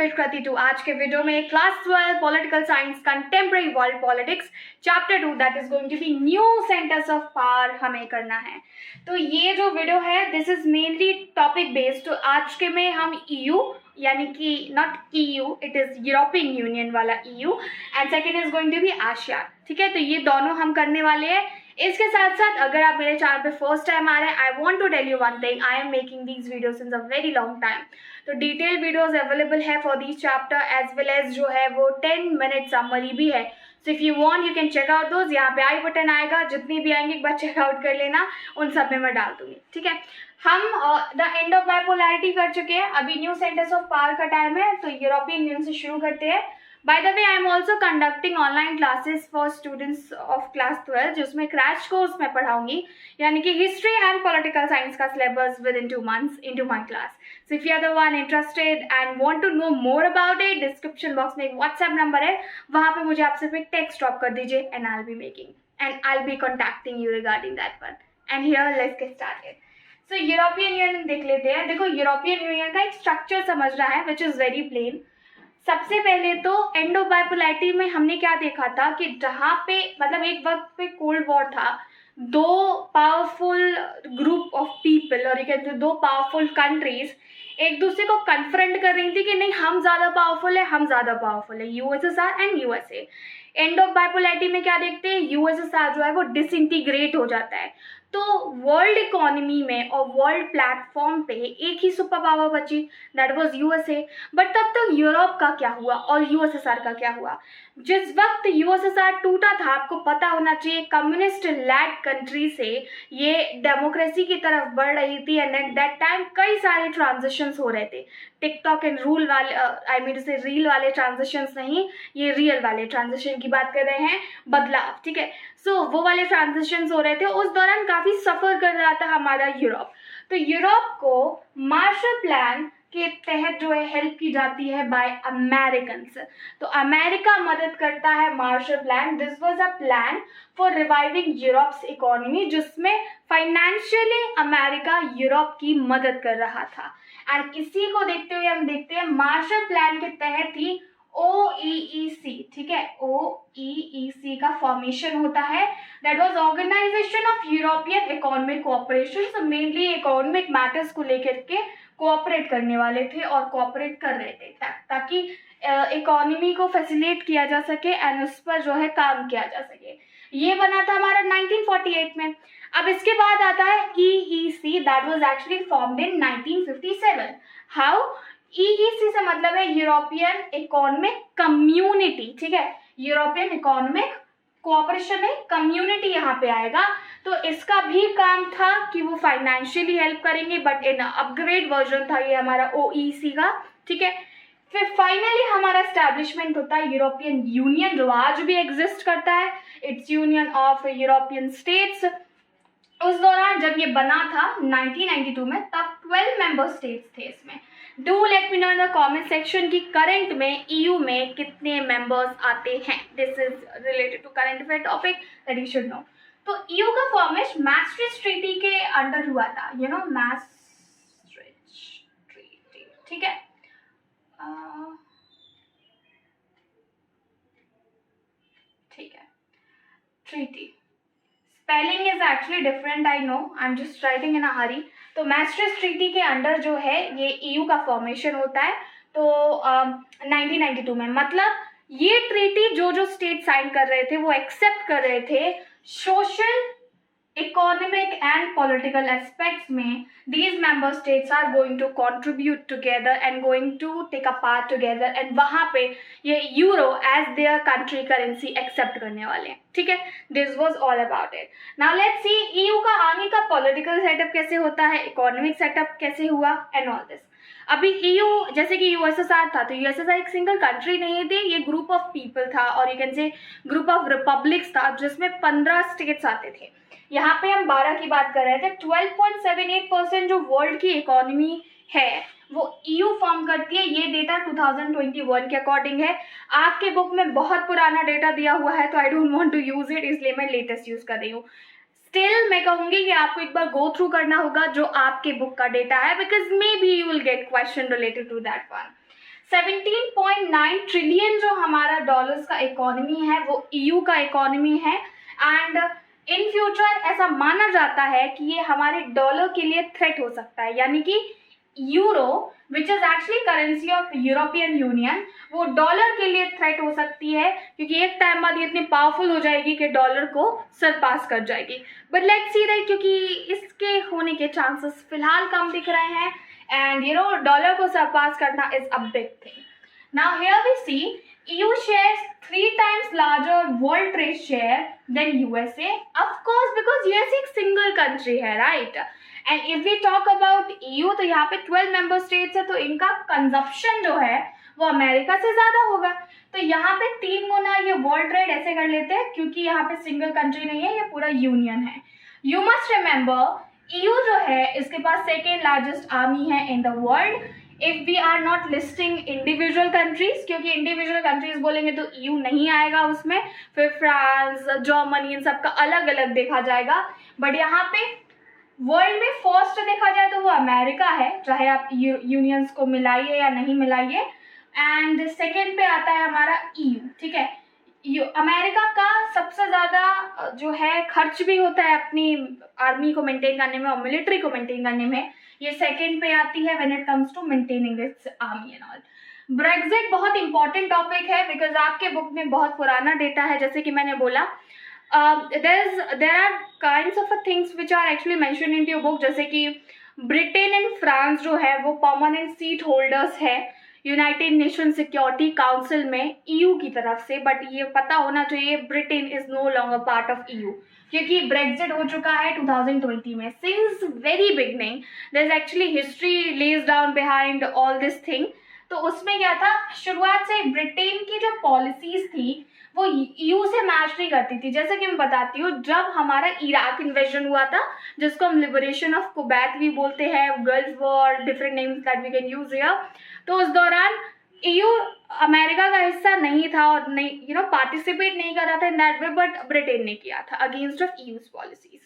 With Kriti to. आज के video में class 12 political science contemporary world politics chapter 2 that is going to be new centres of power हमें करना है। तो ये जो वीडियो है this is mainly topic based. तो आज के में हम EU यानी कि not EU, it is European Union वाला EU and second is going to be ASEAN. ठीक है, तो ये दोनों हम करने वाले हैं। इसके साथ साथ अगर आप मेरे चैनल पे फर्स्ट टाइम आ रहे हैं, I want to tell you one thing, I am making these videos since a very long time. तो डिटेल वीडियोज अवेलेबल है for these chapter as well as जो है वो 10 मिनट समरी भी है। So if you want you can check out those. यहाँ पे आई button आएगा, जितनी भी आएंगे एक बार चेकआउट कर लेना, उन सब में मैं डाल दूंगी। ठीक है, हम द एंड ऑफ बाइपोलैरिटी कर चुके हैं, अभी न्यू सेंटर्स ऑफ पावर का टाइम है। तो यूरोपियन यूनियन से शुरू करते हैं। By the way I am also conducting online classes for students of class 12 जिसमें क्रैश कोर्स में पढ़ाऊंगी, यानी कि हिस्ट्री एंड पॉलिटिकल साइंस का syllabus with in 2 months into my class. So if you are the one interested and want to know more about it, description box में एक WhatsApp number है, वहाँ पे मुझे आप सिर्फ एक टेक्स्ट ड्रॉप कर दीजिए and I'll be contacting you regarding that one. And here let's get started. So European union देख लेते हैं। देखो यूरोपियन यूनियन का एक स्ट्रक्चर समझना है विच इज़ वेरी प्लेन। सबसे पहले तो एंड ऑफ बाइपोलैरिटी में हमने क्या देखा था कि जहाँ पे मतलब एक वक्त पे कोल्ड वॉर था, दो पावरफुल ग्रुप ऑफ पीपल और ये कहते हैं दो पावरफुल कंट्रीज एक दूसरे को कन्फ्रंट कर रही थी कि नहीं हम ज़्यादा पावरफुल है, हम ज़्यादा पावरफुल है, USSR and USA। End of bipolarity में क्या देखते हैं, USSR जो है वो डिसइंटीग्रेट हो जाता है। तो वर्ल्ड इकोनॉमी में और वर्ल्ड प्लेटफॉर्म पे एक ही सुपर पावर बची, दैट वाज USA। बट तब तक यूरोप का क्या हुआ और USSR का क्या हुआ? जिस वक्त USSR टूटा था, आपको पता होना चाहिए, कम्युनिस्ट लैड कंट्री से ये डेमोक्रेसी की तरफ बढ़ रही थी एंड एट दैट टाइम कई सारे ट्रांजिशंस हो रहे थे। टिकटॉक एंड रूल वाले आई मीन से रील वाले ट्रांजिशंस नहीं, ये रियल वाले ट्रांजिशन की बात कर रहे हैं, बदलाव। ठीक है, सो वो वाले ट्रांजिशंस हो रहे थे। उस दौरान काफ़ी सफ़र कर रहा था हमारा यूरोप। तो यूरोप को मार्शल प्लान के तहत जो है हेल्प की जाती है बाय अमेरिकन्स। तो अमेरिका मदद करता है Marshall plan. This was a plan for reviving Europe's economy जिसमें फाइनेंशियली अमेरिका यूरोप की मदद कर रहा था। एंड इसी को देखते हुए हम देखते हैं मार्शल प्लान के तहत ही OEEC, ठीक है, OEEC का फॉर्मेशन होता है। That was organisation of European economic cooperation. Mainly economic matters को लेकर के कोऑपरेट करने वाले थे और कोऑपरेट कर रहे थे ताकि इकोनॉमी को फैसिलिटेट किया जा सके एंड उस पर जो है काम किया जा सके। ये बना था हमारा 1948 में। अब इसके बाद आता है EEC, that was actually formed in 1957। How? EEC से मतलब है यूरोपियन इकोनॉमिक कम्युनिटी। ठीक है, यूरोपियन इकोनॉमिक कोऑपरेशन में कम्युनिटी यहाँ पे आएगा। तो इसका भी काम था कि वो फाइनेंशियली हेल्प करेंगे, बट इन अपग्रेड वर्जन था ये हमारा OEEC का। ठीक है, फिर फाइनली हमारा एस्टैब्लिशमेंट होता है यूरोपियन यूनियन जो आज भी एग्जिस्ट करता है। It's union of European states. उस दौरान जब ये बना था 1992 में, तब 12 मेंबर स्टेट्स थे इसमें। Do let me know in the comment section कि करंट में EU में कितने मेंबर्स आते हैं। This is related to current affair topic that you should know. तो EU का फॉर्मेशन मैस्ट्रिक्ट ट्रीटी के अंडर हुआ था, यू नो, मैस्ट्रिक्ट ट्रीटी। ठीक है, ठीक है, treaty spelling is actually different, I know, I am just writing in a hurry. तो मैस्ट्रिक्ट ट्रीटी के अंडर जो है ये EU का फॉर्मेशन होता है। तो 1992 में, मतलब ये ट्रीटी जो जो स्टेट साइन कर रहे थे वो एक्सेप्ट कर रहे थे social, economic and political aspects में these member states are going to contribute together and going to take a part together and वहाँ पे ये euro as their country currency accept करने वाले हैं। ठीक है, this was all about it. Now let's see EU का आगे का पॉलिटिकल सेटअप कैसे होता है, इकोनॉमिक सेटअप कैसे हुआ एंड ऑल दिस। अभी EU जैसे कि USSR था, तो USSR एक सिंगल कंट्री नहीं थी, ये ग्रुप ऑफ पीपल था और यू कैन से ग्रुप ऑफ रिपब्लिक्स था जिसमें 15 स्टेट्स आते थे। यहाँ पे हम 12 की बात कर रहे थे। 12.78% जो वर्ल्ड की इकोनॉमी है वो EU फॉर्म करती है। ये डेटा 2021 के अकॉर्डिंग है। आपके बुक में बहुत पुराना डेटा दिया हुआ है तो I don't want to use it, इसलिए मैं लेटेस्ट यूज कर रही हूँ। स्टिल मैं कहूँगी कि आपको एक बार गो थ्रू करना होगा जो आपके बुक का डेटा है, because may be you will get question related to that one. 17.9 trillion जो हमारा डॉलर्स का इकोनॉमी है वो EU का इकोनॉमी है। एंड इन फ्यूचर ऐसा माना जाता है कि ये हमारे डॉलर के लिए थ्रेट हो सकता है, यानी कि euro which is actually currency of European union, वो डॉलर के लिए थ्रेट हो सकती है, क्योंकि एक टाइम बाद ये इतनी पावरफुल हो जाएगी कि डॉलर को सरपास कर जाएगी। बट लेट्स सी दैट, क्योंकि इसके होने के चांसेस फिलहाल कम दिख रहे हैं, एंड डॉलर को सरपास करना is a big thing. Now here we see EU shares 3 times larger world trade share than USA, of course because USA एक single country है, right? And if we talk about EU, तो यहाँ पे 12 member states है, तो इनका consumption जो है वो अमेरिका से ज़्यादा होगा। तो यहाँ पे 3 गुना ये वर्ल्ड ट्रेड ऐसे कर लेते हैं, क्योंकि यहाँ पे सिंगल कंट्री नहीं है, ये पूरा यूनियन है। यू मस्ट रिमेंबर EU जो है इसके पास सेकेंड लार्जेस्ट आर्मी है in the world, if we are not listing individual countries, क्योंकि इंडिविजुअल कंट्रीज बोलेंगे तो EU नहीं आएगा उसमें, फिर फ्रांस, जर्मनी, इन सबका अलग अलग देखा जाएगा। बट यहाँ पे वर्ल्ड में फर्स्ट देखा जाए तो वो अमेरिका है, चाहे आप यूनियंस को मिलाइए या नहीं मिलाइए। एंड सेकेंड पे आता है हमारा EU, ठीक है। अमेरिका का सबसे ज़्यादा जो है खर्च भी होता है अपनी आर्मी को मेंटेन करने में और मिलिट्री को मेंटेन करने में, ये सेकेंड पे आती है when it comes to maintaining its army and all. Brexit बहुत इंपॉर्टेंट टॉपिक है, बिकॉज आपके बुक में बहुत पुराना डेटा है, जैसे कि मैंने बोला there are kinds of things which are actually mentioned in your book, जैसे कि ब्रिटेन एंड फ्रांस जो है वो परमानेंट सीट होल्डर्स है यूनाइटेड नेशन सिक्योरिटी काउंसिल में EU की तरफ से। बट ये पता होना चाहिए Britain is no longer part of EU, क्योंकि ब्रेक्जिट हो चुका है 2020 में। Since very beginning there is actually history lays down behind all this thing. तो उसमें क्या था, शुरुआत से ब्रिटेन की जो पॉलिसीज थी वो EU से मैच नहीं करती थी। जैसे कि मैं बताती हूँ, जब हमारा इराक इन्वेजन हुआ था, जिसको हम लिबरेशन ऑफ कुवैत भी बोलते हैं, gulf war, different names that we can use here, तो उस दौरान EU अमेरिका का हिस्सा नहीं था और नहीं पार्टिसिपेट नहीं कर रहा था in that way, but Britain ने किया था against of EU's policies.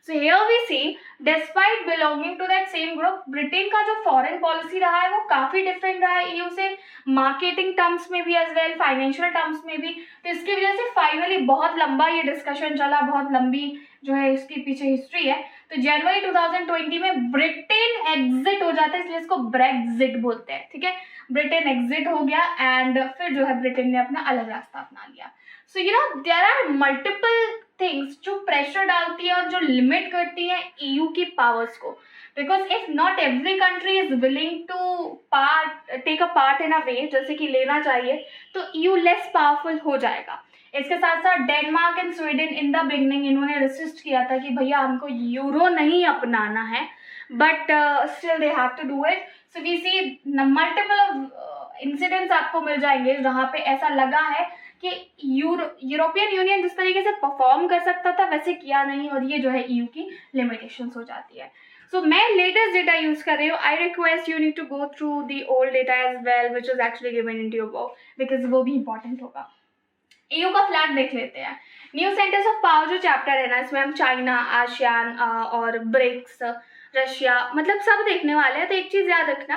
So here we see despite belonging to that same group, Britain का जो फॉरेन पॉलिसी रहा है वो काफी डिफरेंट रहा है EU से, मार्केटिंग टर्म्स में भी एज वेल, फाइनेंशियल टर्म्स में भी। तो इसकी वजह से फाइनली बहुत लंबा ये डिस्कशन चला, बहुत लंबी जो है इसके पीछे हिस्ट्री है। तो जनवरी 2020 में ब्रिटेन एग्जिट हो जाता है, इसलिए इसको ब्रेक्जिट बोलते हैं, ठीक है। ब्रिटेन एग्जिट हो गया एंड फिर जो है ब्रिटेन ने अपना अलग रास्ता अपना लिया। So there are multiple things जो प्रेशर डालती है और जो लिमिट करती है EU की पावर्स को, because if not every country is willing to take a part in a way, जैसे कि लेना चाहिए, तो EU लेस पावरफुल हो जाएगा। इसके साथ साथ Denmark and Sweden in the beginning इन्होंने रेसिस्ट किया था कि भैया हमको यूरो नहीं अपनाना है, but still they have to do it. So we see multiple incidents आपको मिल जाएंगे जहाँ पे ऐसा लगा है कि यूरोपियन यूनियन जिस तरीके से परफॉर्म कर सकता था वैसे किया नहीं, और ये जो है EU की लिमिटेशंस हो जाती है। सो मैं लेटेस्ट डेटा यूज कर रही हूँ, I request you need to go through the old data as well which is actually given in your book, because वो भी इंपॉर्टेंट होगा। EU का फ्लैग देख लेते हैं। न्यू सेंटर्स ऑफ पावर जो चैप्टर है ना, इसमें हम चाइना, आसियान और ब्रिक्स, रशिया, मतलब सब देखने वाले हैं। तो एक चीज़ याद रखना,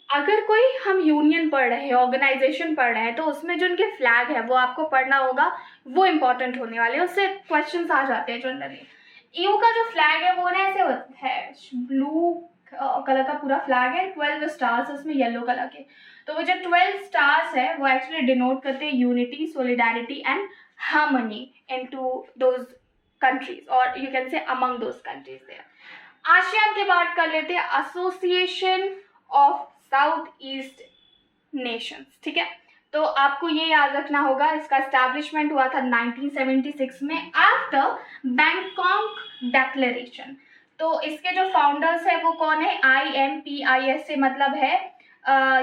अगर कोई हम यूनियन पढ़ रहे हैं, ऑर्गेनाइजेशन पढ़ रहे हैं, तो उसमें जो उनके फ्लैग है वो आपको पढ़ना होगा, वो इंपॉर्टेंट होने वाले हैं, उससे क्वेश्चंस आ जाते हैं जनरली। EU का जो फ्लैग है वो ना ऐसे है, ब्लू कलर का पूरा फ्लैग है, 12 स्टार्स उसमें येलो कलर के। तो वो जो 12 स्टार्स है वो एक्चुअली डिनोट करते हैं unity, solidarity and harmony into those countries, और you can say among those countries there. ASEAN की बात कर लेते हैं, association of south east nations, ठीक है। तो आपको ये याद रखना होगा, इसका एस्टैब्लिशमेंट हुआ था 1976 में आफ्टर बैंकॉक डिक्लेरेशन। तो इसके जो फाउंडर्स है वो कौन है, IMPIS से मतलब है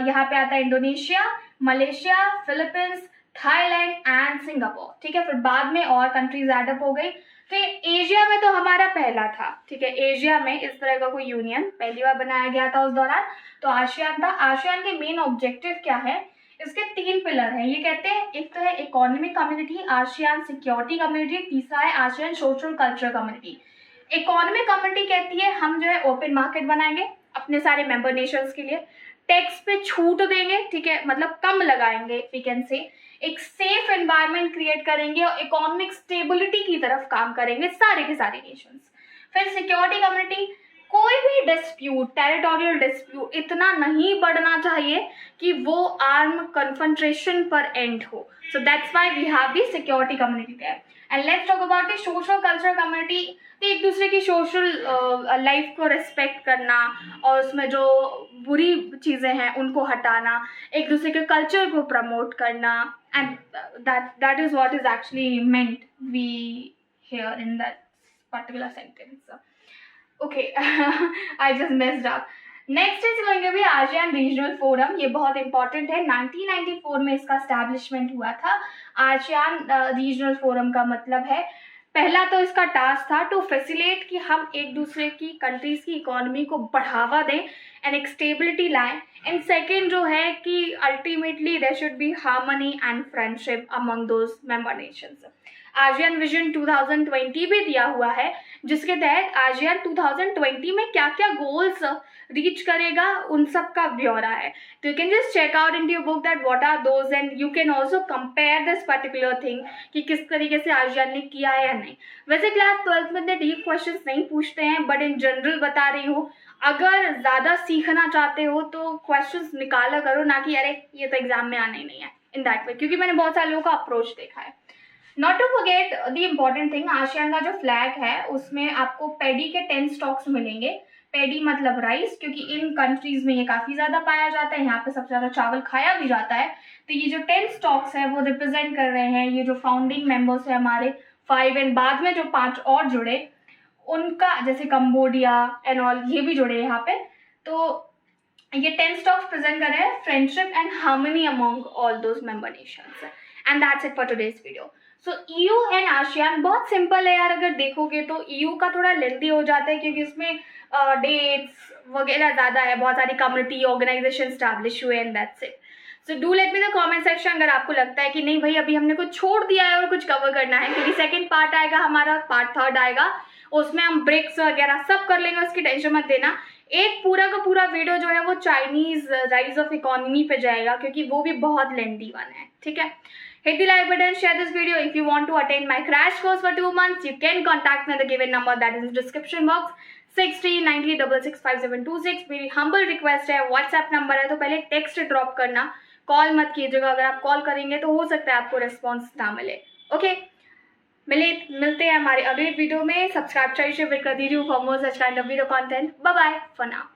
यहाँ पे आता है Indonesia, Malaysia, Philippines, Thailand and Singapore, ठीक है। फिर बाद में और कंट्रीज एडअप हो गई। तो एशिया में तो हमारा पहला था, ठीक है। एशिया में इस तरह का कोई यूनियन पहली बार बनाया गया था उस दौरान, तो आसियान था। आसियान के मेन ऑब्जेक्टिव क्या है, इसके 3 पिलर हैं। ये कहते हैं, एक तो है economic community, ASEAN security community, तीसरा है ASEAN social culture community. Economic community कहती है हम जो है ओपन मार्केट बनाएंगे अपने सारे मेंबर नेशंस के लिए। टैक्स पे छूट देंगे, ठीक है, मतलब कम लगाएंगे, वी कैन से एक सेफ एनवायरनमेंट क्रिएट करेंगे और इकोनॉमिक स्टेबिलिटी की तरफ काम करेंगे सारे के सारे नेशंस। फिर सिक्योरिटी कम्युनिटी, कोई भी डिस्प्यूट, टेरिटोरियल डिस्प्यूट इतना नहीं बढ़ना चाहिए कि वो आर्म कन्फ्रंटेशन पर एंड हो। So that's why we have the security community there. And let's talk about the social cultural community. तो एक दूसरे की सोशल लाइफ को रिस्पेक्ट करना और उसमें जो बुरी चीज़ें हैं उनको हटाना, एक दूसरे के कल्चर को प्रमोट करना, and that is what is actually meant we here in that particular sentence. Okay, I just messed up. Next is going to be ASEAN regional forum. ये बहुत इंपॉर्टेंट है, 1994 में इसका स्टैब्लिशमेंट हुआ था। आसियान रीजनल फोरम का मतलब है, पहला तो इसका टास्क था टू फैसिलिटेट कि हम एक दूसरे की कंट्रीज की इकोनॉमी को बढ़ावा दें एंड एक स्टेबिलिटी लाएं, एंड सेकेंड जो है कि ultimately there should be harmony and friendship among those member nations. ASEAN vision 2020 भी दिया हुआ है, जिसके तहत आसियान 2020 में क्या क्या गोल्स रीच करेगा उन सब का ब्यौरा है। तो you can just check out in your book that what are those, and you can also compare this particular thing कि किस तरीके से आसियान ने किया है या नहीं। वैसे क्लास 12th में इतने डीप क्वेश्चंस नहीं पूछते हैं, बट इन जनरल बता रही हूँ, अगर ज़्यादा सीखना चाहते हो तो क्वेश्चंस निकाला करो, ना कि अरे ये तो एग्जाम में आना ही नहीं है, इन दैट वे, क्योंकि मैंने बहुत सारे लोगों का अप्रोच देखा है। Not to forget the important thing, ASEAN का जो फ्लैग है उसमें आपको पैडी के 10 स्टॉक्स मिलेंगे। पैडी मतलब राइस, क्योंकि इन कंट्रीज में ये काफ़ी ज़्यादा पाया जाता है, यहाँ पे सबसे ज़्यादा चावल खाया भी जाता है। तो ये जो 10 स्टॉक्स है वो रिप्रेजेंट कर रहे हैं ये जो फाउंडिंग मेंबर्स है हमारे 5, एंड बाद में जो 5 और जुड़े उनका, जैसे कंबोडिया एंड ऑल, ये भी जुड़े यहाँ पे। तो ये 10 स्टॉक्स प्रेजेंट कर रहे हैं friendship and harmony among all those member Nations. And that's it for today's video. So EU and ASEAN बहुत सिंपल है यार, अगर देखोगे तो EU का थोड़ा लेंथी हो जाता है क्योंकि उसमें डेट्स वगैरह ज़्यादा है, बहुत सारी कम्युनिटी ऑर्गेनाइजेशन स्टैब्लिश हुए, and that's it. So do let me the comment section अगर आपको लगता है कि नहीं भाई अभी हमने कुछ छोड़ दिया है और कुछ कवर करना है, क्योंकि सेकंड पार्ट आएगा हमारा, पार्ट 3 आएगा, उसमें हम ब्रेक्स वगैरह सब कर लेंगे, उसकी टेंशन मत देना। एक पूरा का पूरा वीडियो जो है वो चाइनीज राइज ऑफ इकोनॉमी पे जाएगा, क्योंकि वो भी बहुत लेंथी वन है, ठीक है। Hit the like button, share this video. If you want to attend my crash course for 2 months, you can contact me on the given number that is in the description box, 6393665726। मेरी humble request है, WhatsApp number है तो पहले text drop करना, call मत कीजिएगा, अगर आप कॉल करेंगे तो हो सकता है आपको रिस्पॉन्स ना मिले। ओके, मिलते हैं हमारे अगले वीडियो में। सब्सक्राइब चाहिए कर दीजिए for more such kind of video content. Bye bye for now.